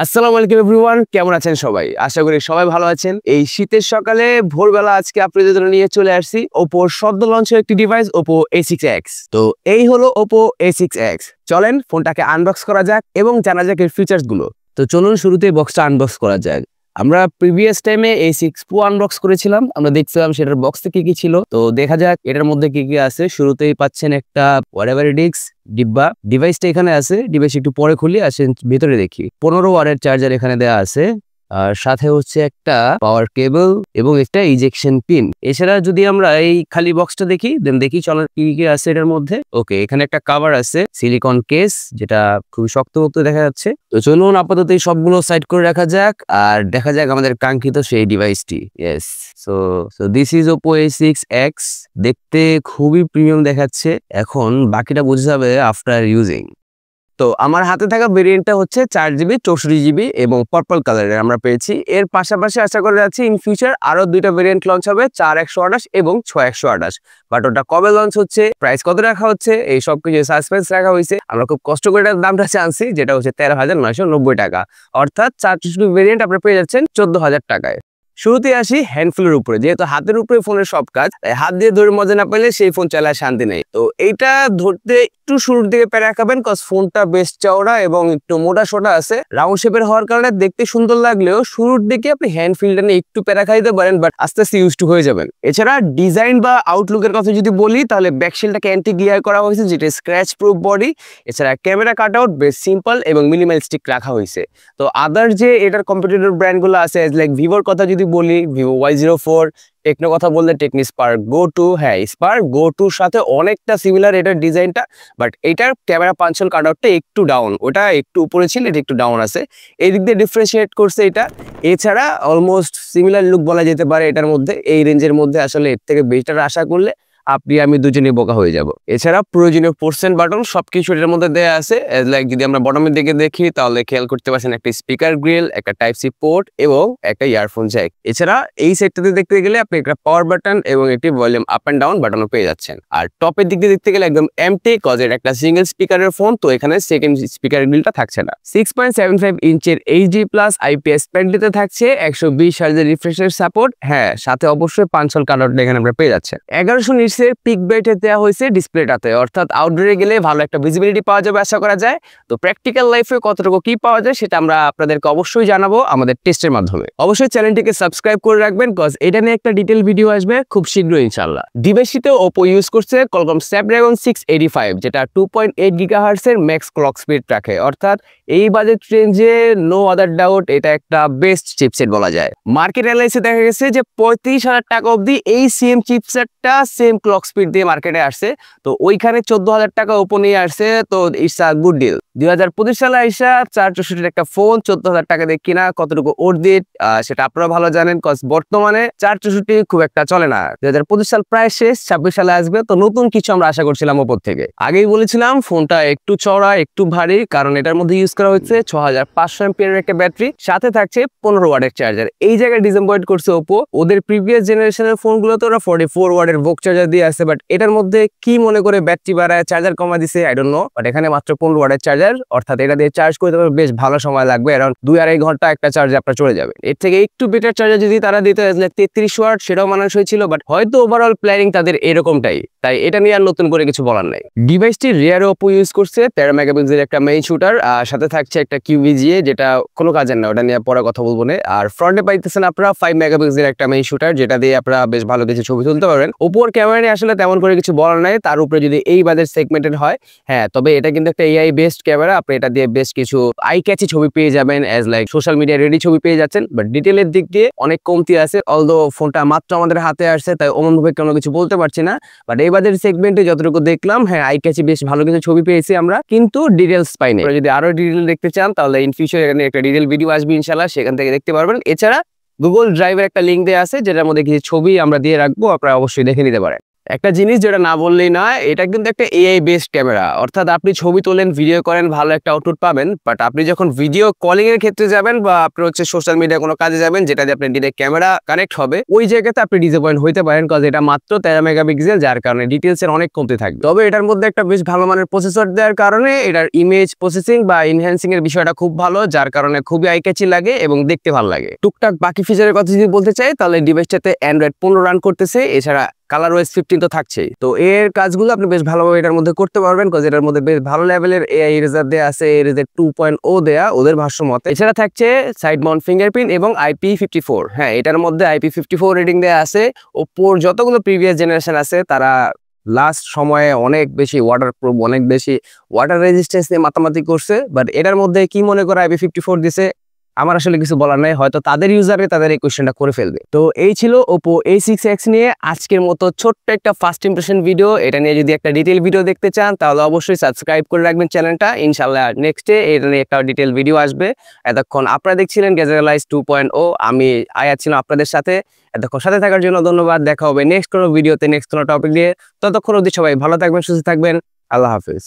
আসসালামু আলাইকুম এভরিওয়ান, কেমন আছেন সবাই? আশা করি সবাই ভালো আছেন। এই শীতের সকালে ভোরবেলা আজকে আপনাদের জন্য নিয়ে চলে আসছি Oppo সদ্য লঞ্চ একটি ডিভাইস Oppo A6X। তো এই হলো Oppo A6X। চলেন ফোনটাকে আনবক্স করা যাক এবং জানা যাক এর ফিচার্স গুলো। তো চলুন শুরুতেই বক্সটা আনবক্স করা যাক। আমরা প্রিভিয়াস টাইমে A6 Pro আনবক্স করেছিলাম, আমরা দেখছিলাম সেটার বক্সে কি কি ছিল। তো দেখা যাক এটার মধ্যে কি কি আছে। শুরুতেই পাচ্ছেন একটা হোয়াটএভার ডিস্ক ডিব্বা। ডিভাইসটা এখানে আছে, ডিভাইস একটু পরে খুলি, আসেন ভিতরে দেখি। 15 ওয়াটের চার্জার এখানে দেওয়া আছে, আর সাথে হচ্ছে একটা পাওয়ার কেবল এবং একটা ইজেকশন পিন। এছাড়া যদি আমরা এই খালি বক্সটা দেখি, দেন দেখি চলো কি কি আছে এটার মধ্যে। ওকে, এখানে একটা কভার আছে, সিলিকন কেস, যেটা খুবই শক্তপোক্ত দেখা যাচ্ছে। তো চলুন আপাতত এই সবগুলো সাইড করে রাখা যাক আর দেখা যাক আমাদের কাঙ্ক্ষিত সেই ডিভাইসটি। Yes, so this is Oppo A6X। দেখতে খুবই প্রিমিয়াম দেখাচ্ছে, এখন বাকিটা বোঝা যাবে আফটার ইউজিং। তো আমার হাতে থাকা ভেরিয়েন্টটা হচ্ছে 4GB 64GB এবং পার্পল কালারের আমরা পেয়েছি। এর পাশাপাশি আশা করে যাচ্ছি ইন ফিউচার আরো দুইটা ভেরিয়েন্ট লঞ্চ হবে, 4128 এবং 6128। বাট ওটা কবে লঞ্চ হচ্ছে, প্রাইস কত রাখা হচ্ছে, এই সব কিছু সাসপেন্স রাখা হয়েছে। আমরা খুব কষ্ট করে এটার দামটা আনছি, যেটা হচ্ছে 13,990 টাকা। অর্থাৎ 464 ভেরিয়েন্ট আপনি পেয়ে যাচ্ছেন 14,000 টাকায়। শুরুতে আসি হ্যান্ডফুলের উপরে। যেহেতু হাতের উপরে ফোনের সব কাজ, তাই হাত দিয়ে ধরে মজা না পেলে সেই ফোন চালায় শান্তি নেই। তো এইটা ধরতে একটু শুরুর দিকে প্যারা খাবেন, কজ ফোনটা বেশ চওড়া এবং একটু মোটা সোটা আছে। রাউন্ড শেপের হওয়ার কারণে দেখতে সুন্দর লাগলেও শুরুর দিকে আপনি হ্যান্ড ফিলটা নিয়ে একটু প্যারা খাইতে পারেন, বাট আস্তে আস্তে ইউজ টু হয়ে যাবেন। এছাড়া ডিজাইন বা আউটলুকের কথা যদি বলি, তাহলে ব্যাকশেলটাকে অ্যান্টি গ্লিয়ার করা হয়েছে, যেটা স্ক্র্যাচ প্রুফ বডি। এছাড়া ক্যামেরা কাট আউট বেশ সিম্পল এবং মিনিমালিস্টিক রাখা হয়েছে। তো আদার যে এটার কম্পিটিটর ব্র্যান্ডগুলো আছে, লাইক ভিভোর কথা যদি বলি, ভিভো Y04, টেকনো কথা বললে টেকনি স্পার্ক গো টু। হ্যাঁ, স্পার্ক গো টুর সাথে অনেকটা সিমিলার এটার ডিজাইনটা, বাট এটার ক্যামেরা পাঞ্চল কাট আউটটা একটু ডাউন, ওটা একটু উপরে ছিল, এটা একটু ডাউন আছে। এই দিক দিয়ে ডিফারেন্সিয়েট করছে এটা। এছাড়া অলমোস্ট সিমিলার লুক বলা যেতে পারে এটার মধ্যে। এই রেঞ্জের মধ্যে আসলে এর থেকে বেটার আশা করলে আপনি আমি দুজনেই বোকা হয়ে যাব। এছাড়া প্রয়োজনীয় পোর্শন বাটন সবকিছু এটার মধ্যে দেওয়া আছে। লাইক যদি আমরা বটমের দিকে দেখি, তাহলে খেয়াল করতে পারছেন একটা স্পিকার গ্রিল, একটা টাইপ সি পোর্ট এবং একটা ইয়ারফোন জ্যাক। এছাড়া এই সেটটাতে দেখতে গেলে আপনি একটা পাওয়ার বাটন এবং একটি ভলিউম আপ অ্যান্ড ডাউন বাটনও পেয়ে যাচ্ছেন। আর টপের দিক দিয়ে দেখতে গেলে একদম এমটি, কজ এটা একটা সিঙ্গেল স্পিকারের ফোন, তো এখানে সেকেন্ড স্পিকার গ্রিলটা থাকছে না। 6.75 ইঞ্চের HD+ IPS প্যানেলটিতে থাকছে 120 হার্জের রিফ্রেশের সাপোর্ট। হ্যাঁ, সাথে অবশ্যই পাঞ্চল কাট আউট এখানে আমরা পেয়ে যাচ্ছেন। 1100 পিক ব্রাইটে দেওয়া হয়েছে ডিসপ্লেটাতে, অর্থাৎ আউটডোরে গেলে ভালো একটা ভিজিবিলিটি পাওয়া যাবে আশা করা যায়। তো প্র্যাকটিক্যাল লাইফে কতটুকু কি পাওয়া যায় সেটা আমরা আপনাদেরকে অবশ্যই জানাবো আমাদের টেস্টের মাধ্যমে। অবশ্যই চ্যানেলটিকে সাবস্ক্রাইব করে রাখবেন, কজ এটা নিয়ে একটা ডিটেল ভিডিও আসবে খুব শীঘ্রই ইনশাআল্লাহ। ডিভাইসটিতে Oppo ইউজ করছে Qualcomm Snapdragon 685, যেটা 2.8 GHz এর ম্যাক্স ক্লক স্পিড রাখে। অর্থাৎ এই বাজেট রেঞ্জে নো আদার ডাউট এটা একটা বেস্ট চিপসেট বলা যায়। মার্কেট অ্যানালাইসিসে দেখা গেছে যে 35,000 টাকা অবধি এই সেম চিপসেটটা সেম ক্লক স্পিড দিয়ে মার্কেটে আসছে। তো ওইখানে 14,000 টাকা Oppo নিয়ে আসছে, তো ইটস আ গুড ডিল। 2025 সালে আইসা 464 একটা ফোন 14,000 টাকা দিয়ে কিনা কতটুকু অর্জিত সেটা আপনারা ভালো জানেন, কজ বর্তমানে 464 খুব একটা চলে না। 2025 সাল প্রায় শেষ, 26 সালে আসবে, তো নতুন কিছু আমরা আশা করছিলাম Oppo থেকে। আগেই বলেছিলাম ফোনটা একটু চওড়া, একটু ভারী, কারণ এটার মধ্যে ইউজ করা হচ্ছে 6500 mAh একটা ব্যাটারি, সাথে থাকছে 15 ওয়াটের চার্জার। এই জায়গায় ডিসঅ্যাপয়েন্ট করছে Oppo। ওদের প্রিভিয়াস জেনারেশনের ফোনগুলোতে ওরা 44 ওয়াটের ভোক চার্জার দিয়ে আসছে, বাট এটার মধ্যে কি মনে করে ব্যাটারি বাড়ায় চার্জার কমা দিছে আই ডোন্ট নো, বাট এখানে মাত্র 15 ওয়াটের চার্জার, অর্থাৎ এটা দিয়ে চার্জ করতে বেশ ভালো সময় লাগবে, অ্যারাউন্ড 2-2.5 ঘন্টা একটা চার্জে আপনার চলে যাবে। এর থেকে একটু বেটার চার্জার যদি তারা দিত 33 ওয়াট, সেটাও মানানসই ছিল, বাট হয়তো ওভারঅল প্ল্যানিং তাদের এরকমটাই, তাই এটা নিয়ে আর নতুন করে কিছু বলার নাই। ডিভাইসটি রিয়ারে Oppo ইউজ করছে 13 মেগাপিক্সেলের একটা মেইন শুটার, আর সাথে থাকছে একটা QVGA, যেটা কোনো কাজের না, ওটা নিয়ে পরে কথা বলবো না। আর ফ্রন্টে পাইতেছেন আপনারা 5 মেগাপিক্সেলের একটা মেইন শুটার, যেটা দিয়ে আপনারা বেশ ভালো কিছু ছবি তুলতে পারবেন। Oppoর ক্যামেরা নিয়ে আসলে তেমন করে কিছু বলার নাই, তার উপরে যদি এই বাজেট সেগমেন্টেড হয়, হ্যাঁ, তবে এটা কিন্তু একটা AI বেসড ক্যামেরা, আপনি এটা দিয়ে বেশ কিছু আই ক্যাচি ছবি পেয়ে যাবেন, as like social media ready ছবি পেয়ে যাচ্ছেন। বাট ডিটেলের দিক দিয়ে অনেক কমতি আছে, অলদো ফোনটা মাত্র আমাদের হাতে আসছে, তাই অমনভাবে কোনো কিছু বলতে পারছি না। বাট এই বাজেট সেগমেন্টে যতটুকু দেখলাম, হ্যাঁ, আই ক্যাচি বেশ ভালো কিছু ছবি পেয়েছি আমরা, কিন্তু ডিটেলস পাইনি। যদি আরো ডিটেল দেখতে চান, তাহলে ইন ফিউচার এখানে একটা ডিটেল ভিডিও আসবে ইনশাআল্লাহ, সেখান থেকে দেখতে পারবেন। এছাড়া গুগল ড্রাইভের একটা লিঙ্ক দেওয়া আছে, যেটার মধ্যে কিছু ছবি আমরা দিয়ে রাখবো, আপনারা অবশ্যই দেখে নিতে পারেন। একটা জিনিস যেটা না বললেই নয়, এটা কিন্তু একটা এআই বেসড ক্যামেরা, অর্থাৎ আপনি ছবি তোলেন, ভিডিও করেন, ভালো একটা আউটপুট পাবেন। বাট আপনি যখন ভিডিও কলিং এর ক্ষেত্রে যাবেন বা আপনি হচ্ছে সোশ্যাল মিডিয়া কোনো কাজে যাবেন যেটাতে আপনার ডিরেক্ট ক্যামেরা কানেক্ট হবে, ওই জায়গাতে আপনি ডিসঅ্যাপয়েন্ট হইতে পারেন, কারণ এটা মাত্র 13 মেগাপিক্সেল, যার কারণে ডিটেলস এর অনেক কমতে থাকবে। তবে এটার মধ্যে একটা বেশ ভালো মানের প্রসেসর দেওয়ার কারণে এটার ইমেজ প্রসেসিং বা এনহ্যান্সিং এর বিষয়টা খুব ভালো, যার কারণে খুবই আই ক্যাচি লাগে এবং দেখতে ভালো লাগে। টুকটাক বাকি ফিচারের কথা যদি বলতে চাই, তাহলে ডিভাইসটাতে অ্যান্ড্রয়েড 15 রান করতেছে, এছাড়া ColorOS 15 তো থাকছেই। তো এর কাজগুলো আপনি বেশ ভালোভাবে এটার মধ্যে করতে পারবেন, কারণ এটার মধ্যে বেশ ভালো লেভেলের এআই ইরেজার দেয়া আছে, ইরেজার 2.0 দেয়া ওদের ভাষ্য মতে। এছাড়া থাকছে সাইড মাউন্ট ফিঙ্গারপ্রিন্ট এবং IP54। হ্যাঁ, এটার মধ্যে IP54 রেটিং দেয়া আছে। ওপোর যতগুলো প্রিভিয়াস জেনারেশন আছে তারা লাস্ট সময়ে অনেক বেশি ওয়াটার প্রুফ, অনেক বেশি ওয়াটার রেজিস্ট্যান্স নিয়ে মাতামাতি করছে। বাট এটার মধ্যে কি মনে করে IP54 দিছে আমার আসলে কিছু বলার নাই, হয়তো তাদের ইউজারে তাদের এই কোয়েশ্চেনটা করে ফেলবে। তো এই ছিল Oppo A6X নিয়ে আজকের মতো ছোট্ট একটা ফার্স্ট ইমপ্রেশন ভিডিও। এটা নিয়ে যদি একটা ডিটেইল ভিডিও দেখতে চান তাহলে অবশ্যই সাবস্ক্রাইব করে রাখবেন চ্যানেলটা। ইনশাআল্লাহ নেক্সটে এটা নিয়ে একটা ডিটেইল ভিডিও আসবে। এতক্ষণ আপনারা দেখছিলেন গ্যাজেটালাইজ 2.0, আমি আয়াত ছিলাম আপনাদের সাথে। এতক্ষণ সাথে থাকার জন্য ধন্যবাদ। দেখা হবে নেক্সট কোনো ভিডিওতে, নেক্সট কোনো টপিক নিয়ে। ততক্ষণ অবধি সবাই ভালো থাকবেন, সুস্থ থাকবেন। আল্লাহ হাফিজ।